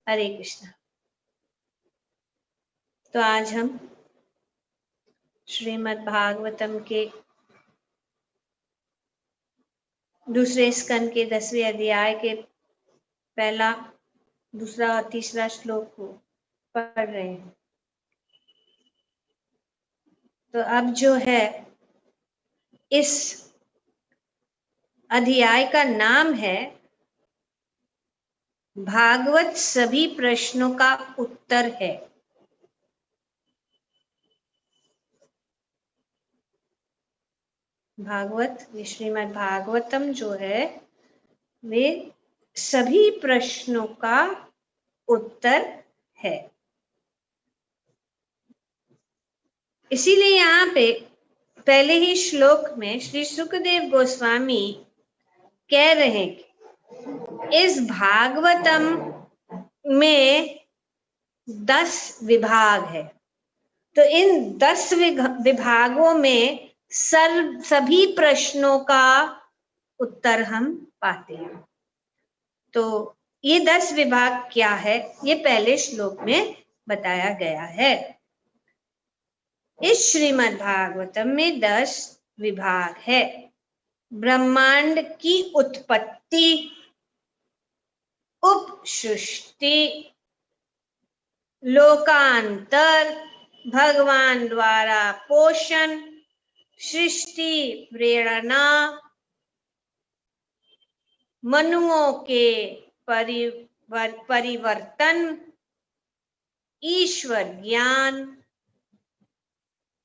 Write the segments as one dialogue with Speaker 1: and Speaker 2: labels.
Speaker 1: हरे कृष्णा। तो आज हम श्रीमद् भागवतम के दूसरे स्कंद के 10वें अध्याय के पहला, दूसरा और तीसरा श्लोक को पढ़ रहे हैं। तो अब जो है इस अध्याय का नाम है भागवत सभी प्रश्नों का उत्तर है। भागवत श्रीमद् भागवतम जो है वे सभी प्रश्नों का उत्तर है। इसीलिए यहाँ पे पहले ही श्लोक में श्री सुखदेव गोस्वामी कह रहे हैं कि इस भागवतम में 10 विभाग है। तो इन 10 विभागों में सभी प्रश्नों का उत्तर हम पाते हैं। तो ये 10 विभाग क्या है, ये पहले श्लोक में बताया गया है। इस श्रीमद् भागवतम में 10 विभाग है। ब्रह्मांड की उत्पत्ति, उपसृष्टि, लोकांतर, भगवान द्वारा पोषण, सृष्टि, प्रेरणा, मनुओं के परिवर्तन, ईश्वर ज्ञान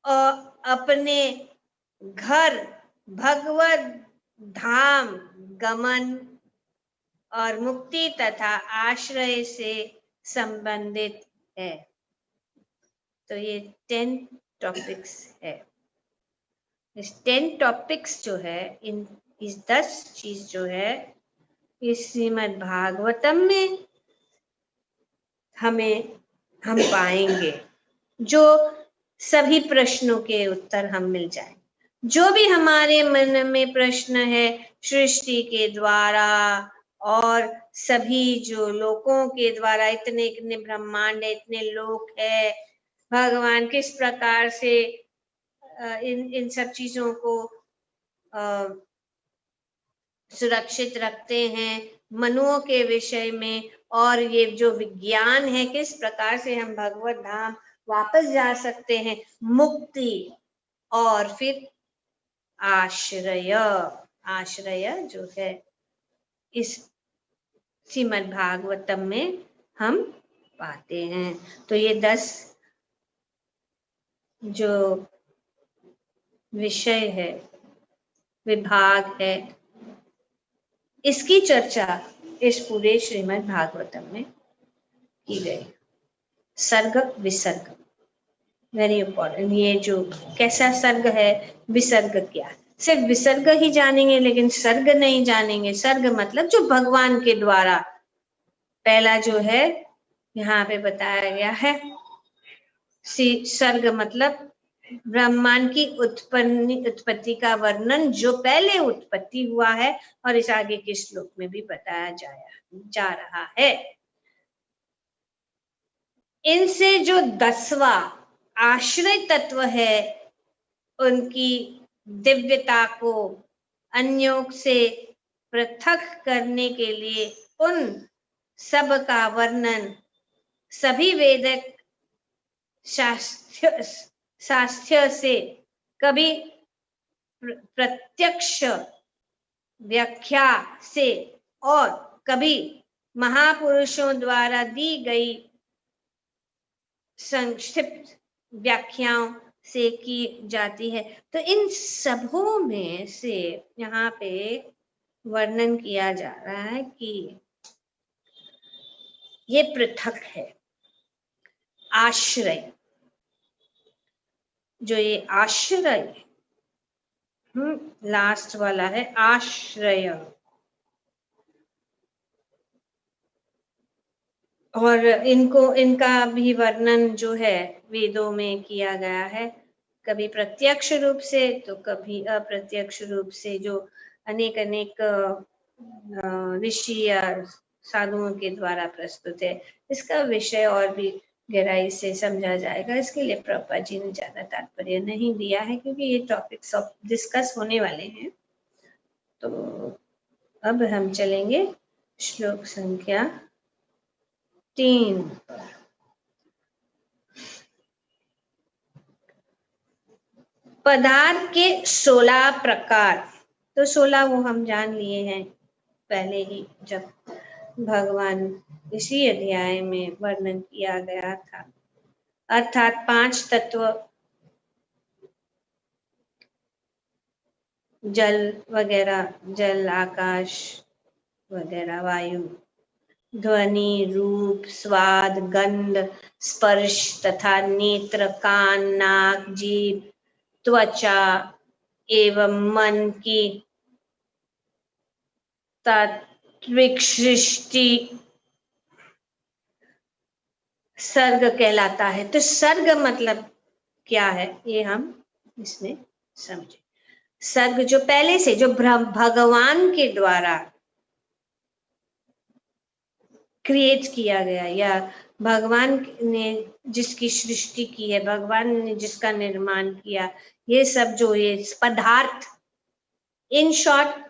Speaker 1: और अपने घर भगवत धाम गमन और मुक्ति तथा आश्रय से संबंधित है। तो ये 10 टॉपिक्स है। इस 10 टॉपिक्स जो है, इस 10 चीज जो है इस श्रीमद् भागवतम में हम पाएंगे, जो सभी प्रश्नों के उत्तर हम मिल जाए। जो भी हमारे मन में प्रश्न है सृष्टि के द्वारा और सभी जो लोकों के द्वारा, इतने ब्रह्मांड है, इतने लोक है, भगवान किस प्रकार से इन सब चीजों को सुरक्षित रखते हैं, मनुओं के विषय में, और ये जो विज्ञान है किस प्रकार से हम भगवत धाम वापस जा सकते हैं, मुक्ति, और फिर आश्रय जो है इस श्रीमद् भागवतम में हम पाते हैं। तो ये 10 जो विषय है, विभाग है, इसकी चर्चा इस पूरे श्रीमद् भागवतम में की गई। सर्ग विसर्ग वेरी इंपॉर्टेंट। ये जो कैसा सर्ग है, विसर्ग क्या, सिर्फ विसर्ग ही जानेंगे लेकिन सर्ग नहीं जानेंगे। सर्ग मतलब जो भगवान के द्वारा, पहला जो है यहाँ पे बताया गया है सर्ग मतलब ब्रह्मांड की उत्पत्ति का वर्णन, जो पहले उत्पत्ति हुआ है, और इस आगे के श्लोक में भी बताया जा रहा है। इनसे जो 10वां आश्रय तत्व है, उनकी दिव्यता को अन्यों से पृथक करने के लिए उन सब का वर्णन सभी वैदिक शास्त्र से कभी प्रत्यक्ष व्याख्या से और कभी महापुरुषों द्वारा दी गई संक्षिप्त व्याख्याओं से की जाती है। तो इन सबों में से यहाँ पे वर्णन किया जा रहा है कि ये पृथक है। आश्रय, जो ये आश्रय लास्ट वाला है, आश्रय, और इनका भी वर्णन जो है वेदों में किया गया है, कभी प्रत्यक्ष रूप से तो कभी अप्रत्यक्ष रूप से, जो अनेक ऋषि या साधुओं के द्वारा प्रस्तुत है। इसका विषय और भी गहराई से समझा जाएगा, इसके लिए प्रभुपाद जी ने ज्यादा तात्पर्य नहीं दिया है, क्योंकि ये टॉपिक्स सब डिस्कस होने वाले हैं। तो अब हम चलेंगे श्लोक संख्या 3 पर। पदार्थ के 16 प्रकार, तो 16 वो हम जान लिए हैं पहले ही, जब भगवान इसी अध्याय में वर्णन किया गया था। अर्थात 5 तत्व, जल वगैरह, जल, आकाश वगैरह, वायु, ध्वनि, रूप, स्वाद, गंध, स्पर्श तथा नेत्र, कान, नाक, जीभ, त्वचा एवं मन की तात्विक सृष्टि सर्ग कहलाता है। तो सर्ग मतलब क्या है, ये हम इसमें समझे। सर्ग जो पहले से, जो भगवान के द्वारा क्रिएट किया गया, या भगवान ने जिसकी सृष्टि की है, भगवान ने जिसका निर्माण किया, ये सब जो ये पदार्थ, इन शॉर्ट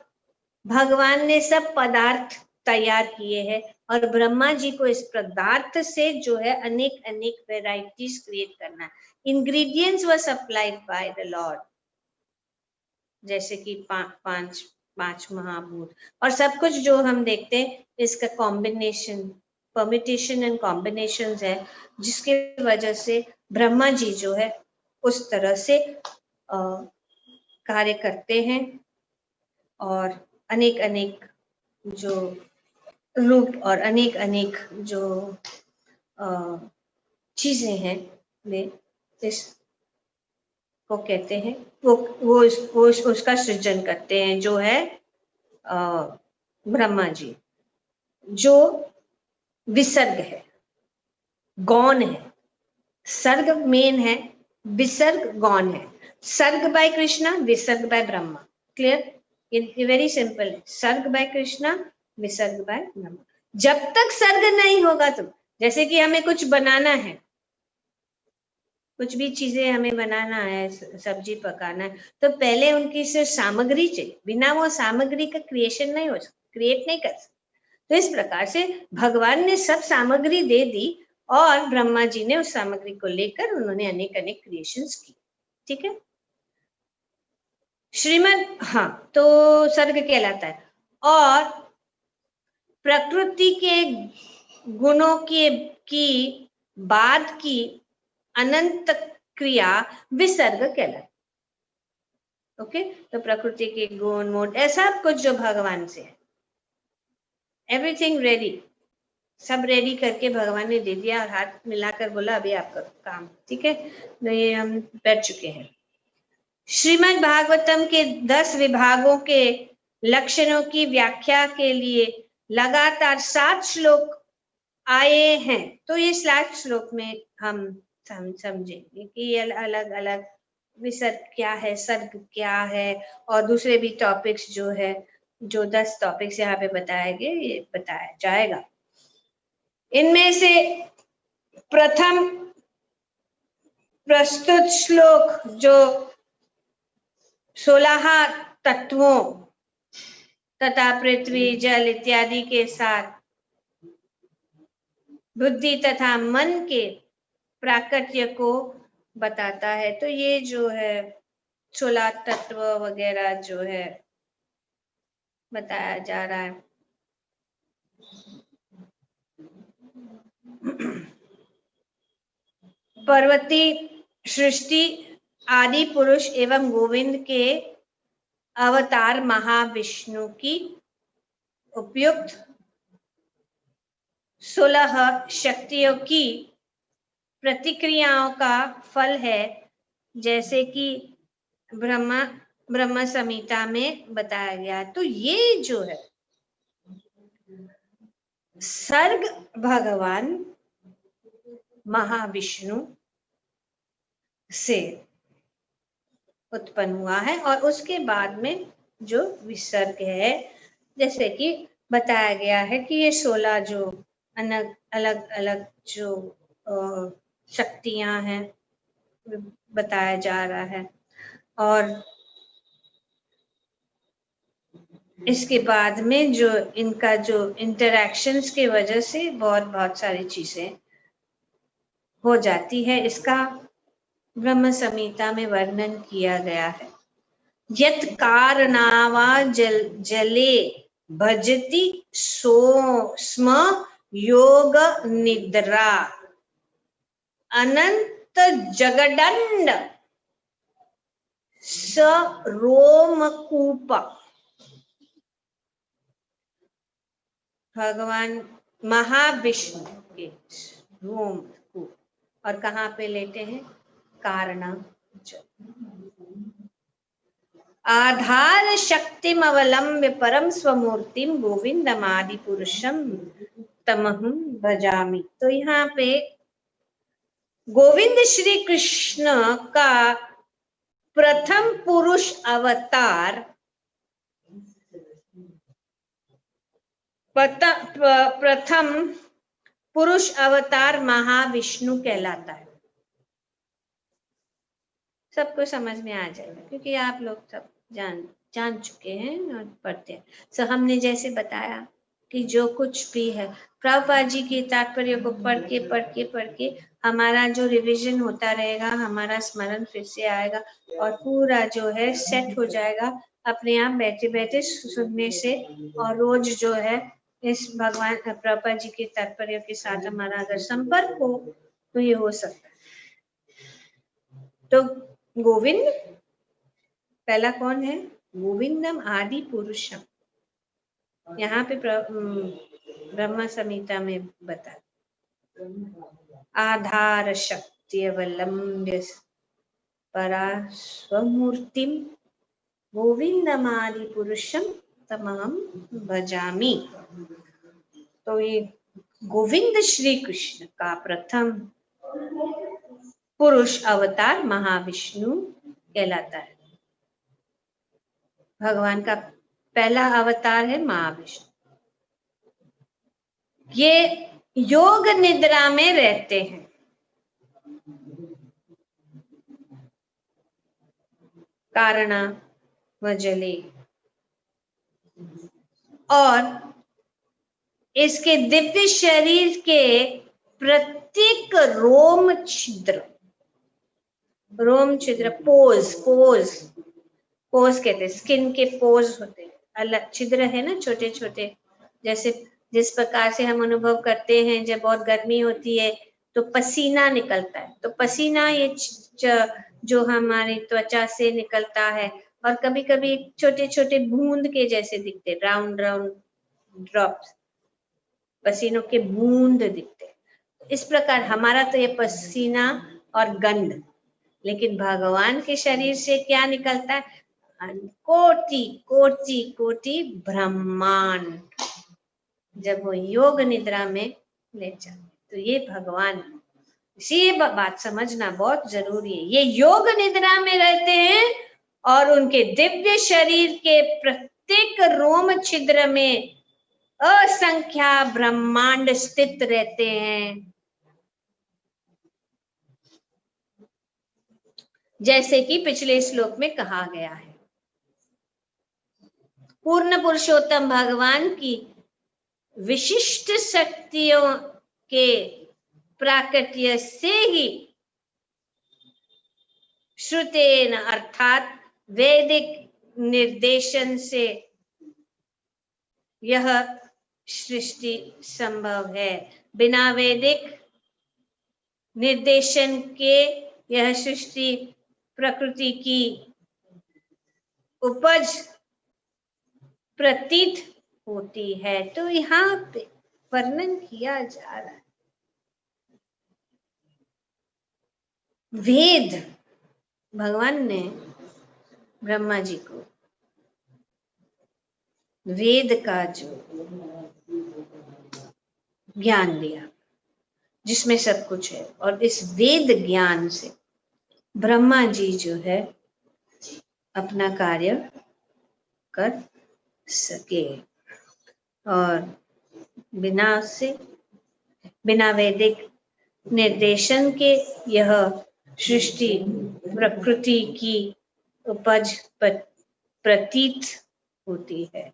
Speaker 1: भगवान ने सब पदार्थ तैयार किए हैं, और ब्रह्मा जी को इस पदार्थ से जो है अनेक अनेक वेराइटीज क्रिएट करना है। Ingredients were supplied by the Lord, जैसे कि पांच महाभूत, और सब कुछ जो हम देखते हैं इसका कॉम्बिनेशन, परमिटेशन एंड कॉम्बिनेशन है, जिसके वजह से ब्रह्मा जी जो है उस तरह से कार्य करते हैं, और अनेक अनेक जो रूप और अनेक अनेक जो चीजें हैं, वे इस को कहते हैं, वो उसका सृजन करते हैं, जो है ब्रह्मा जी, जो विसर्ग है, गौण है। सर्ग मेन है, विसर्ग गौण है। सर्ग बाय कृष्णा, विसर्ग बाय ब्रह्मा। क्लियर? ये वेरी सिंपल है। सर्ग बाय कृष्णा, विसर्ग बाय ब्रह्मा। जब तक सर्ग नहीं होगा, तो जैसे कि हमें कुछ बनाना है, कुछ भी चीजें हमें बनाना है, सब्जी पकाना है, तो पहले उनकी सिर्फ सामग्री चाहिए। बिना वो सामग्री का क्रिएशन नहीं हो सकता, क्रिएट नहीं कर सकते। तो इस प्रकार से भगवान ने सब सामग्री दे दी, और ब्रह्मा जी ने उस सामग्री को लेकर उन्होंने अनेक अनेक क्रिएशंस की। ठीक है? श्रीमद, हाँ, तो सर्ग कहलाता है। और प्रकृति के गुणों की बाद की अनंत क्रिया विसर्ग कहलाता है। ओके, तो प्रकृति के गुण मोड ऐसा कुछ जो भगवान से है, एवरीथिंग रेडी, सब रेडी करके भगवान ने दे दिया, और हाथ मिलाकर बोला अभी आपका काम। ठीक है, तो ये हम पढ़ चुके हैं। श्रीमद् भागवतम के 10 विभागों के लक्षणों की व्याख्या के लिए लगातार 7 श्लोक आए हैं। तो ये 7 श्लोक में हम समझेंगे कि ये अलग अलग विसर्ग क्या है, सर्ग क्या है, और दूसरे भी टॉपिक्स जो है, जो 10 टॉपिक्स यहाँ पे बताए गए, ये बताया जाएगा। इनमें से प्रथम प्रस्तुत श्लोक जो 16 तत्वों तथा पृथ्वी, जल इत्यादि के साथ बुद्धि तथा मन के प्राकट्य को बताता है। तो ये जो है 16 तत्व वगैरह जो है बताया जा रहा है। पर्वती सृष्टि आदि पुरुष एवं गोविंद के अवतार महाविष्णु की उपयुक्त 16 शक्तियों की प्रतिक्रियाओं का फल है, जैसे कि ब्रह्म संहिता में बताया गया। तो ये जो है सर्ग भगवान महाविष्णु से उत्पन्न हुआ है, और उसके बाद में जो विसर्ग है, जैसे कि बताया गया है कि ये 16 जो अलग अलग अलग जो शक्तियां हैं बताया जा रहा है। और इसके बाद में जो इनका जो इंटरैक्शंस के वजह से बहुत सारी चीजें हो जाती है, इसका ब्रह्म संहिता में वर्णन किया गया है। यत् कारणावा जले भजति सो स्म योग निद्रा अनंत जगदंड स रोमकूप। भगवान महाविष्णु के रोमकूप, और कहाँ पे लेते हैं? कारणांचल। आधार शक्तिम अवलंब्य परम स्वमूर्तिम गोविंदमादि पुरुषम तमहम भजामि। तो यहाँ पे गोविंद श्री कृष्ण का प्रथम पुरुष अवतार, प्रथम पुरुष अवतार महाविष्णु कहलाता है। सबको समझ में आ जाएगा क्योंकि आप लोग सब जान चुके हैं और पढ़ते हैं। सो हमने जैसे बताया कि जो कुछ भी है प्रभुपाद जी के तात्पर्य को पढ़ के हमारा जो रिवीजन होता रहेगा, हमारा स्मरण फिर से आएगा और पूरा जो है सेट हो जाएगा अपने आप बैठे बैठे सुनने से। और रोज जो है इस भगवान प्रभुपाद जी के तात्पर्य के साथ हमारा अगर संपर्क हो तो ये हो सकता है। तो गोविंद पहला कौन है? गोविंदम आदि पुरुषम। यहाँ पे ब्रह्म संहिता में बता आधार शक्ति अवलंब्य परा स्वमूर्तिम गोविंदमादि पुरुषम तमहम भजामि। तो ये गोविंद श्री कृष्ण का प्रथम पुरुष अवतार महाविष्णु कहलाता है। भगवान का पहला अवतार है महाविष्णु। ये योग निद्रा में रहते हैं। कारणा वजले, और इसके दिव्य शरीर के प्रत्येक रोम छिद्र पोज कहते हैं, स्किन के पोज होते हैं, अलग छिद्र है ना, छोटे छोटे। जैसे जिस प्रकार से हम अनुभव करते हैं जब बहुत गर्मी होती है तो पसीना निकलता है, तो पसीना ये जो हमारी त्वचा से निकलता है और कभी कभी छोटे छोटे बूंद के जैसे दिखते, राउंड राउंड ड्रॉप्स, पसीनों के बूंद दिखते। इस प्रकार हमारा तो ये पसीना और गंध, लेकिन भगवान के शरीर से क्या निकलता है? कोटि कोटि कोटि ब्रह्मांड। जब वो योग निद्रा में ले जाते तो ये भगवान, इसी बात समझना बहुत जरूरी है। ये योग निद्रा में रहते हैं और उनके दिव्य शरीर के प्रत्येक रोम छिद्र में असंख्या ब्रह्मांड स्थित रहते हैं। जैसे कि पिछले श्लोक में कहा गया है, पूर्ण पुरुषोत्तम भगवान की विशिष्ट शक्तियों के प्राकट्य से ही श्रुतेन अर्थात वैदिक निर्देशन से यह सृष्टि संभव है। बिना वैदिक निर्देशन के यह सृष्टि प्रकृति की उपज प्रतीत होती है। तो यहाँ पे वर्णन किया जा रहा है वेद, भगवान ने ब्रह्मा जी को वेद का जो ज्ञान दिया जिसमें सब कुछ है, और इस वेद ज्ञान से ब्रह्मा जी जो है अपना कार्य कर सके। और बिना वैदिक निर्देशन के यह सृष्टि प्रकृति की उपज प्रतीत होती है।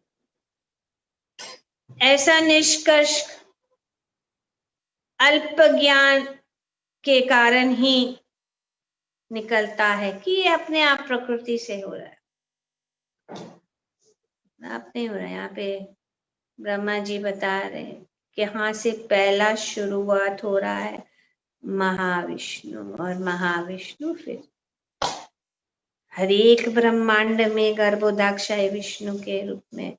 Speaker 1: ऐसा निष्कर्ष अल्प ज्ञान के कारण ही निकलता है कि ये अपने आप प्रकृति से हो रहा है, आप नहीं हो रहा है। यहाँ पे ब्रह्मा जी बता रहे हैं कि यहाँ से पहला शुरुआत हो रहा है महाविष्णु, और महाविष्णु फिर हर एक ब्रह्मांड में गर्भोदाक्षाय विष्णु के रूप में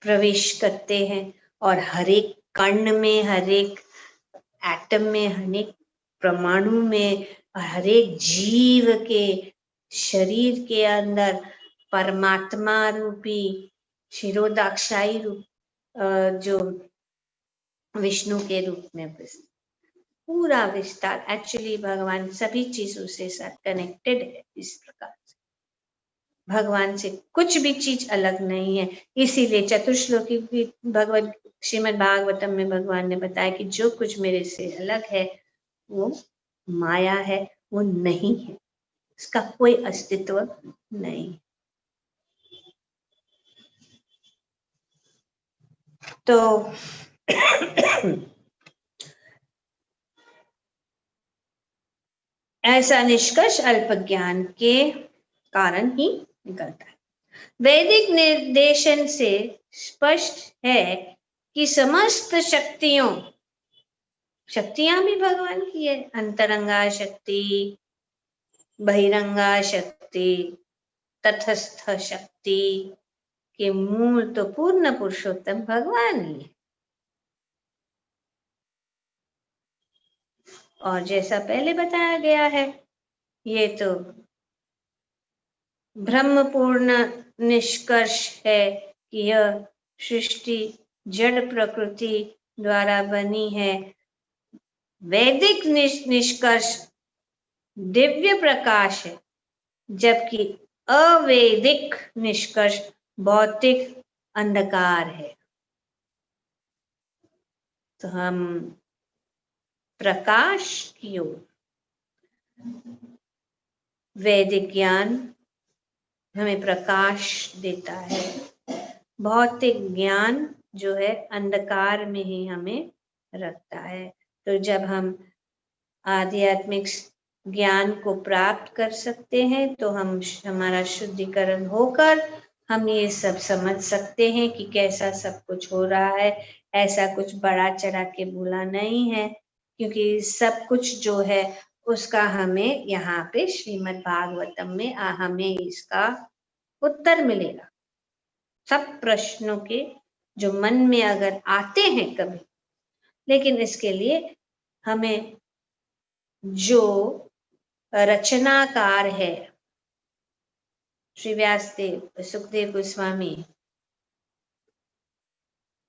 Speaker 1: प्रवेश करते हैं, और हर एक कण में, हर एक एटम में, हर एक परमाणु में, हर एक जीव के शरीर के अंदर परमात्मा रूपी क्षीरोदाक्षाई रूप जो विष्णु के रूप में पूरा विस्तार, एक्चुअली भगवान सभी चीजों से साथ कनेक्टेड है। इस प्रकार से भगवान से कुछ भी चीज अलग नहीं है। इसीलिए चतुश्लोकी भगवत श्रीमद् भागवतम में भगवान ने बताया कि जो कुछ मेरे से अलग है वो माया है, वो नहीं है, इसका कोई अस्तित्व नहीं। तो ऐसा निष्कर्ष अल्प ज्ञान के कारण ही निकलता है। वैदिक निर्देशन से स्पष्ट है कि समस्त शक्तियां भी भगवान की है। अंतरंगा शक्ति, बहिरंगा शक्ति, तटस्थ शक्ति के मूल तो पूर्ण पुरुषोत्तम भगवान ही है। और जैसा पहले बताया गया है, ये तो ब्रह्मपूर्ण निष्कर्ष है कि यह सृष्टि जड़ प्रकृति द्वारा बनी है। वैदिक निष्कर्ष दिव्य प्रकाश है, जबकि अवैदिक निष्कर्ष भौतिक अंधकार है। तो हम प्रकाश की ओर, वैदिक ज्ञान हमें प्रकाश देता है, भौतिक ज्ञान जो है अंधकार में ही हमें रखता है। तो जब हम आध्यात्मिक ज्ञान को प्राप्त कर सकते हैं तो हमारा शुद्धिकरण होकर हम ये सब समझ सकते हैं कि कैसा सब कुछ हो रहा है। ऐसा कुछ बड़ा चढ़ा के बोला नहीं है, क्योंकि सब कुछ जो है उसका हमें यहाँ पे श्रीमद् भागवतम में हमें इसका उत्तर मिलेगा। सब प्रश्नों के जो मन में अगर आते हैं कभी, लेकिन इसके लिए हमें जो रचनाकार है श्री व्यासदेव, सुखदेव गोस्वामी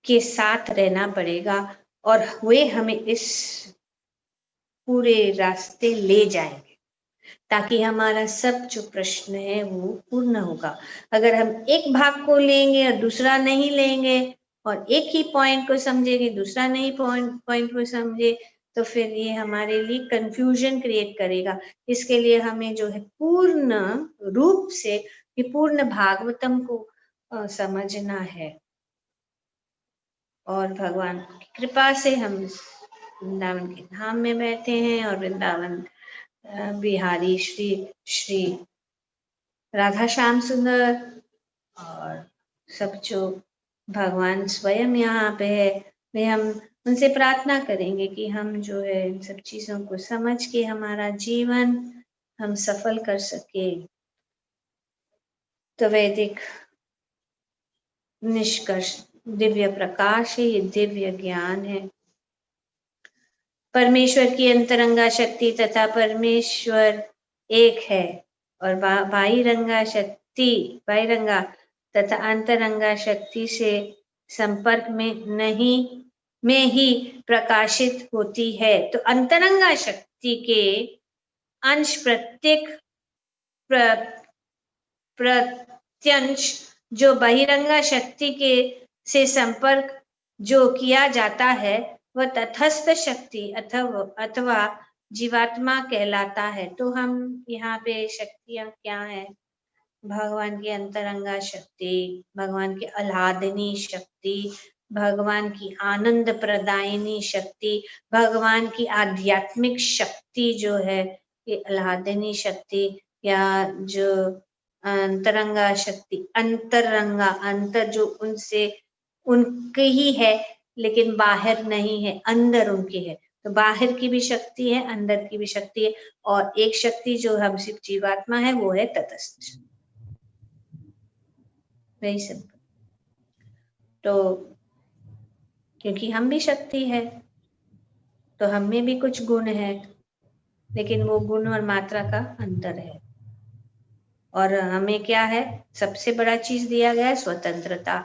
Speaker 1: के साथ रहना पड़ेगा, और वे हमें इस पूरे रास्ते ले जाएंगे, ताकि हमारा सब जो प्रश्न है वो पूर्ण होगा। अगर हम एक भाग को लेंगे और दूसरा नहीं लेंगे, और एक ही पॉइंट को समझेंगे, दूसरा नहीं पॉइंट को समझे, तो फिर ये हमारे लिए कंफ्यूजन क्रिएट करेगा। इसके लिए हमें जो है पूर्ण रूप से ये पूर्ण भागवतम को समझना है, और भगवान की कृपा से हम वृंदावन के धाम में बैठे हैं, और वृंदावन बिहारी श्री राधा श्याम सुंदर और सब जो भगवान स्वयं यहाँ पे है, वे हम उनसे प्रार्थना करेंगे कि हम जो है इन सब चीजों को समझ के हमारा जीवन हम सफल कर सके। तो वैदिक निष्कर्ष दिव्य प्रकाश है, ये दिव्य ज्ञान है। परमेश्वर की अंतरंगा शक्ति तथा परमेश्वर एक है, और बाहिरंगा तथा अंतरंगा शक्ति से संपर्क में ही प्रकाशित होती है। तो अंतरंगा शक्ति के अंश प्रत्यंश जो बहिरंगा शक्ति के से संपर्क जो किया जाता है वह तटस्थ शक्ति अथवा जीवात्मा कहलाता है। तो हम यहाँ पे शक्तियां क्या है? भगवान की अंतरंगा शक्ति, भगवान की आह्लादनी शक्ति, भगवान की आनंद प्रदायिनी शक्ति, भगवान की आध्यात्मिक शक्ति जो है, ये आह्लादनी शक्ति या जो अंतरंगा शक्ति, अंतरंगा अंतर जो उनसे उनके ही है लेकिन बाहर नहीं है, अंदर उनके है। तो बाहर की भी शक्ति है, अंदर की भी शक्ति है, और एक शक्ति जो हम सिर्फ जीवात्मा है वो है तटस्थ। Very simple. तो क्योंकि हम भी शक्ति है तो हम में भी कुछ गुण है, लेकिन वो गुण और मात्रा का अंतर है। और हमें क्या है? सबसे बड़ा चीज दिया गया है स्वतंत्रता।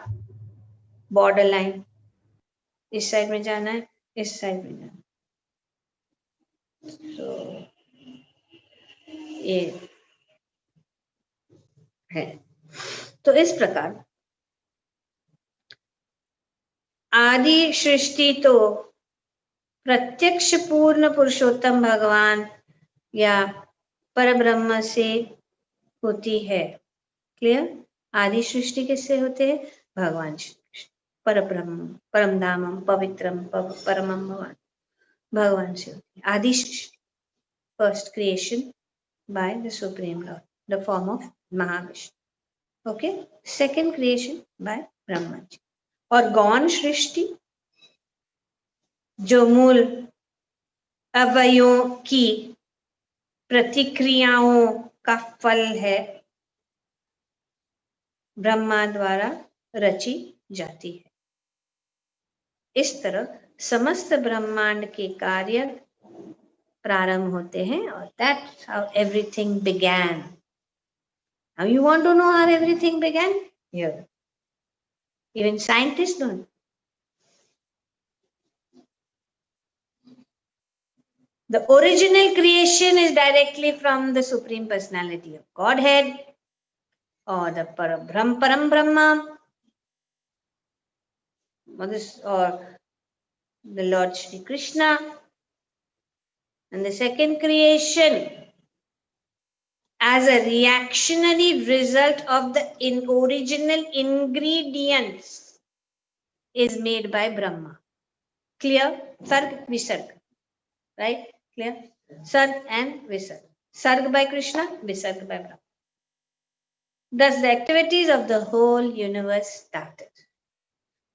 Speaker 1: बॉर्डर लाइन, इस साइड में जाना है, इस साइड में जाना है। तो ये है। तो इस प्रकार आदि सृष्टि तो प्रत्यक्ष पूर्ण पुरुषोत्तम भगवान या परब्रह्म से होती है। क्लियर? आदि सृष्टि किससे होते हैं? भगवान परब्रह्म, परम धामम, पवित्रम, परमम भगवान से होती है आदि सृष्टि। First creation by the supreme lord, the form of Mahavishnu. Okay, second creation by Brahma ji. और गौण सृष्टि जो मूल अवयवों की प्रतिक्रियाओं का फल है, ब्रह्मा द्वारा रची जाती है। इस तरह समस्त ब्रह्मांड के कार्य प्रारंभ होते हैं, और that's how everything began. Now you want to know how everything began? Here. Even scientists don't. The original creation is directly from the Supreme Personality of Godhead, or the Param Brahma, or the Lord Shri Krishna. And the second creation as a reactionary result of the original ingredients is made by Brahma. Clear? Sarg, Visarg. Right? Clear? Sarg and Visarg. Sarg by Krishna, Visarg by Brahma. Thus the activities of the whole universe started.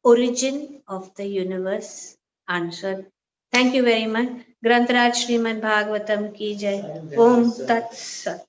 Speaker 1: Origin of the universe answered. Thank you very much. Grantaraj Srimad Bhagavatam ki jai. Om Tat Sat.